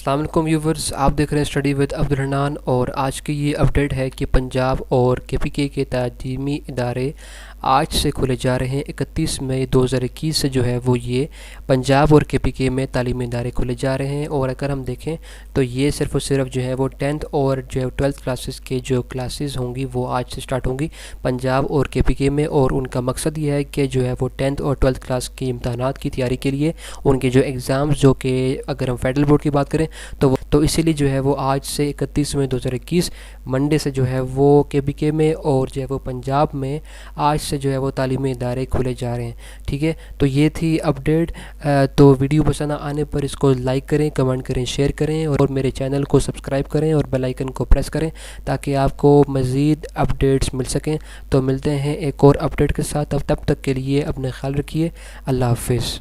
السلام علیکم ویورز، آپ دیکھ رہے ہیں اسٹڈی ود عبدالرحمن، اور آج کی یہ اپڈیٹ ہے کہ پنجاب اور کے پی کے تعلیمی ادارے آج سے کھلے جا رہے ہیں۔ 31 مئی 2021 سے جو ہے وہ یہ پنجاب اور کے پی کے میں تعلیمی ادارے کھلے جا رہے ہیں۔ اور اگر ہم دیکھیں تو یہ صرف اور صرف جو ہے وہ 10th اور جو ہے 12th کلاسز کے جو کلاسز ہوں گی وہ آج سے سٹارٹ ہوں گی پنجاب اور کے پی کے میں، اور ان کا مقصد یہ ہے کہ جو ہے وہ 10th اور 12th کلاس کی امتحانات کی تیاری کے لیے ان کے جو ایگزامز، جو کہ اگر ہم فیڈرل بورڈ کی بات کریں تو اسی لیے جو ہے وہ آج سے 31 مئی 2021 منڈے سے جو ہے وہ کے پی کے میں اور جو ہے وہ پنجاب میں آج سے جو ہے وہ تعلیمی ادارے کھلے جا رہے ہیں۔ ٹھیک ہے، تو یہ تھی اپڈیٹ۔ تو ویڈیو پسند آنے پر اس کو لائک کریں، کمنٹ کریں، شیئر کریں، اور میرے چینل کو سبسکرائب کریں اور بیل آئیکن کو پریس کریں تاکہ آپ کو مزید اپڈیٹس مل سکیں۔ تو ملتے ہیں ایک اور اپڈیٹ کے ساتھ، تب تک کے لیے اپنا خیال رکھیے۔ اللہ حافظ۔